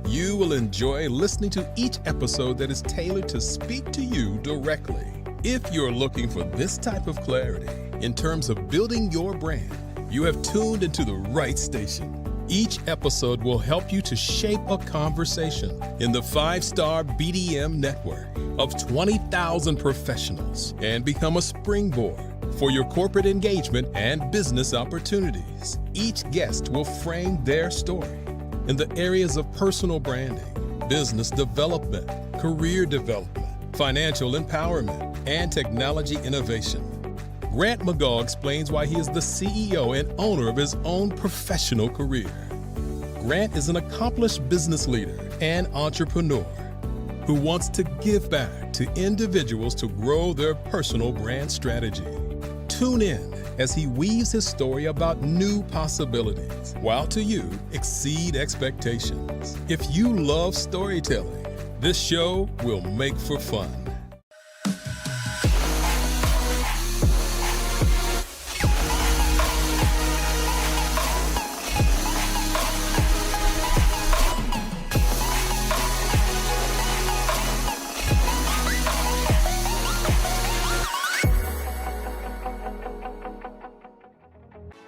You will enjoy listening to each episode that is tailored to speak to you directly. If you're looking for this type of clarity in terms of building your brand, you have tuned into the right station. Each episode will help you to shape a conversation in the 5-star BDM network of 20,000 professionals and become a springboard for your corporate engagement and business opportunities. Each guest will frame their story in the areas of personal branding, business development, career development, financial empowerment, and technology innovation. Grant McGaw explains why he is the CEO and owner of his own professional career. Grant is an accomplished business leader and entrepreneur who wants to give back to individuals to grow their personal brand strategy. Tune in as he weaves his story about new possibilities, while to you exceed expectations. If you love storytelling, this show will make for fun.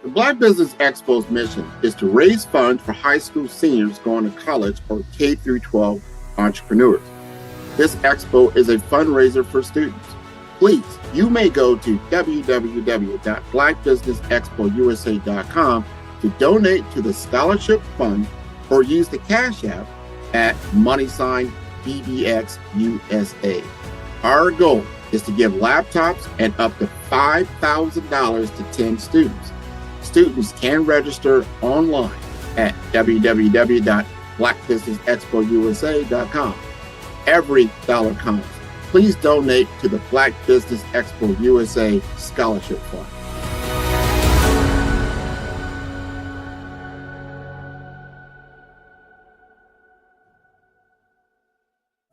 The Black Business Expo's mission is to raise funds for high school seniors going to college or K through 12 entrepreneurs. This expo is a fundraiser for students. Please, you may go to www.blackbusinessexpousa.com to donate to the scholarship fund or use the Cash App at $BBXUSA. Our goal is to give laptops and up to $5,000 to 10 students. Students can register online at www.blackbusinessexpousa.com. Every dollar counts. Please donate to the Black Business Expo USA Scholarship Fund.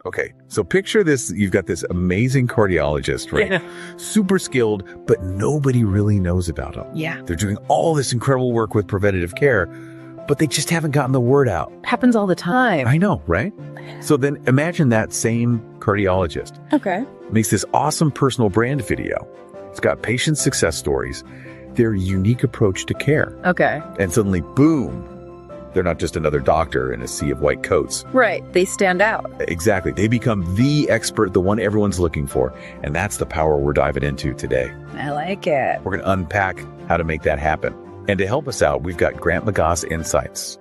Okay, so picture this. You've got this amazing cardiologist, right? Yeah. Super skilled, but nobody really knows about him. Yeah. They're doing all this incredible work with preventative care, but they just haven't gotten the word out. Happens all the time. I know, right? So then imagine that same cardiologist Okay. makes this awesome personal brand video. It's got patient success stories, their unique approach to care. Okay. And suddenly, boom, they're not just another doctor in a sea of white coats. Right. They stand out. Exactly. They become the expert, the one everyone's looking for. And that's the power we're diving into today. I like it. We're going to unpack how to make that happen. And to help us out, we've got Grant McGaw's insights.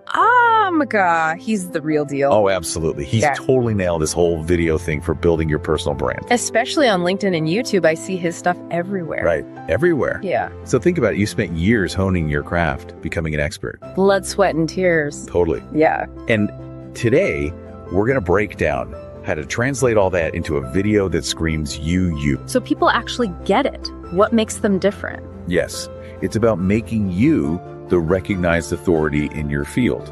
McGaw. He's the real deal. Oh, absolutely. He's totally nailed this whole video thing for building your personal brand. Especially on LinkedIn and YouTube, I see his stuff everywhere. Right. Everywhere. Yeah. So think about it. You spent years honing your craft, becoming an expert. Blood, sweat, and tears. Totally. Yeah. And today, we're going to break down how to translate all that into a video that screams you. So people actually get it. What makes them different? Yes. It's about making you the recognized authority in your field,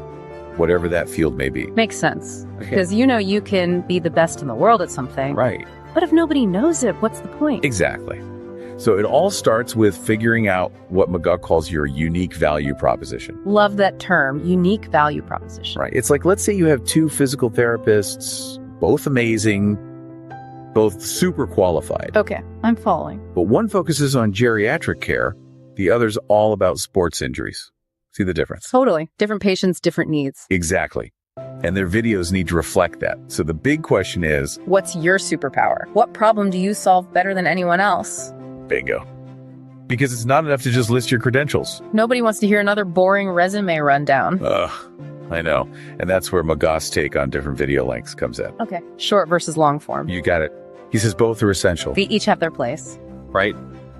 whatever that field may be. Makes sense. Because you can be the best in the world at something. Right. But if nobody knows it, what's the point? Exactly. So it all starts with figuring out what McGaw calls your unique value proposition. Love that term, unique value proposition. Right. It's like, let's say you have two physical therapists, both amazing, both super qualified. Okay, I'm following. But one focuses on geriatric care, the other's all about sports injuries. See the difference? Totally. Different patients, different needs. Exactly. And their videos need to reflect that. So the big question is, what's your superpower? What problem do you solve better than anyone else? Bingo. Because it's not enough to just list your credentials. Nobody wants to hear another boring resume rundown. I know. And that's where McGaw's take on different video lengths comes in. Okay. Short versus long form. You got it. He says both are essential. They each have their place. Right?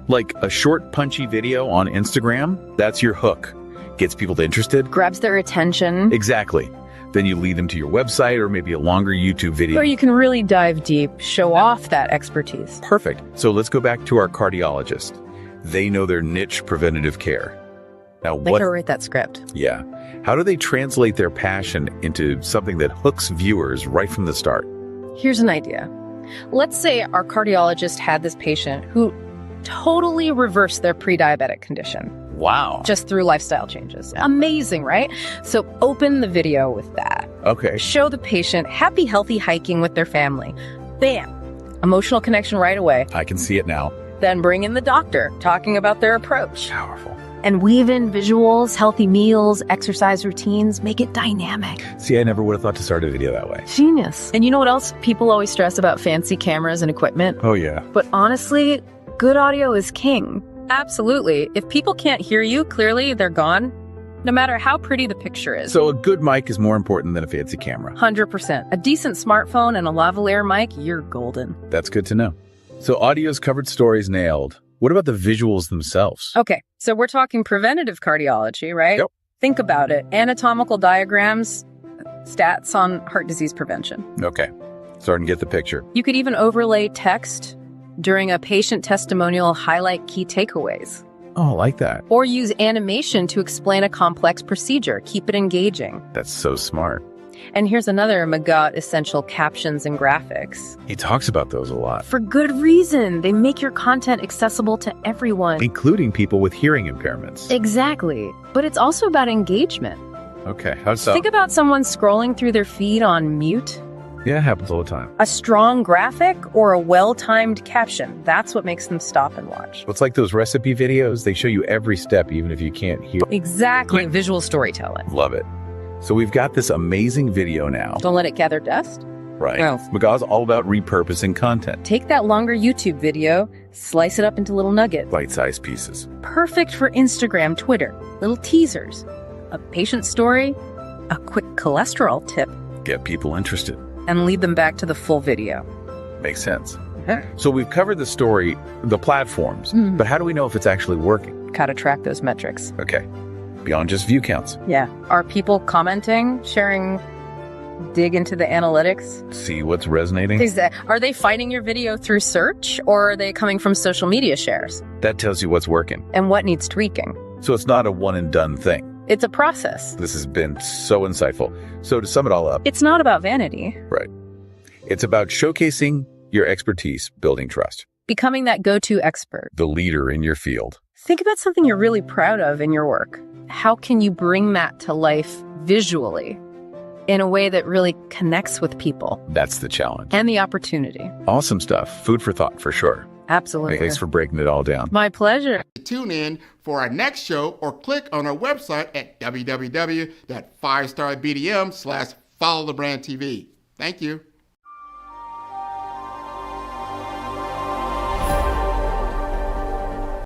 Like a short, punchy video on Instagram, that's your hook. Gets people interested. Grabs their attention. Exactly. Then you lead them to your website or maybe a longer YouTube video. Or you can really dive deep, show off that expertise. Perfect. So let's go back to our cardiologist. They know their niche preventative care. Now, They gotta write that script. Yeah. How do they translate their passion into something that hooks viewers right from the start? Here's an idea. Let's say our cardiologist had this patient who totally reversed their pre-diabetic condition. Wow. Just through lifestyle changes. Amazing, right? So open the video with that. Okay. Show the patient happy, healthy hiking with their family. Bam. Emotional connection right away. I can see it now. Then bring in the doctor, talking about their approach. Powerful. And weave in visuals, healthy meals, exercise routines, make it dynamic. See, I never would have thought to start a video that way. Genius. And you know what else? People always stress about fancy cameras and equipment. Oh, yeah. But honestly, good audio is king. Absolutely. If people can't hear you clearly, they're gone, no matter how pretty the picture is. So a good mic is more important than a fancy camera. 100%. A decent smartphone and a lavalier mic, you're golden. That's good to know. So audio's covered, stories nailed. What about the visuals themselves? Okay, so we're talking preventative cardiology, right? Yep. Think about it. Anatomical diagrams, stats on heart disease prevention. Okay, starting to get the picture. You could even overlay text during a patient testimonial, highlight key takeaways. Oh, I like that. Or use animation to explain a complex procedure. Keep it engaging. That's so smart. And here's another McGaw essential: captions and graphics. He talks about those a lot. For good reason. They make your content accessible to everyone. Including people with hearing impairments. Exactly. But it's also about engagement. Okay, how so? Think about someone scrolling through their feed on mute. Yeah, it happens all the time. A strong graphic or a well-timed caption. That's what makes them stop and watch. It's like those recipe videos. They show you every step, even if you can't hear. Exactly. Visual storytelling. Love it. So we've got this amazing video now. Don't let it gather dust. Right. No. McGaw's all about repurposing content. Take that longer YouTube video, slice it up into little nuggets. Bite-sized pieces. Perfect for Instagram, Twitter. Little teasers. A patient story. A quick cholesterol tip. Get people interested. And lead them back to the full video. Makes sense. So we've covered the story, the platforms, but how do we know if it's actually working? Gotta track those metrics. Okay. Beyond just view counts. Yeah. Are people commenting, sharing, dig into the analytics? See what's resonating? Are they finding your video through search, or are they coming from social media shares? That tells you what's working. And what needs tweaking. So it's not a one and done thing. It's a process. This has been so insightful. So to sum it all up. It's not about vanity. Right. It's about showcasing your expertise, building trust. Becoming that go-to expert. The leader in your field. Think about something you're really proud of in your work. How can you bring that to life visually in a way that really connects with people That's the challenge. and the opportunity. Awesome stuff. Food for thought, for sure. Absolutely. Thanks for breaking it all down. My pleasure. Tune in for our next show or click on our website at www.5starbdm/followthebrandtv. Thank you.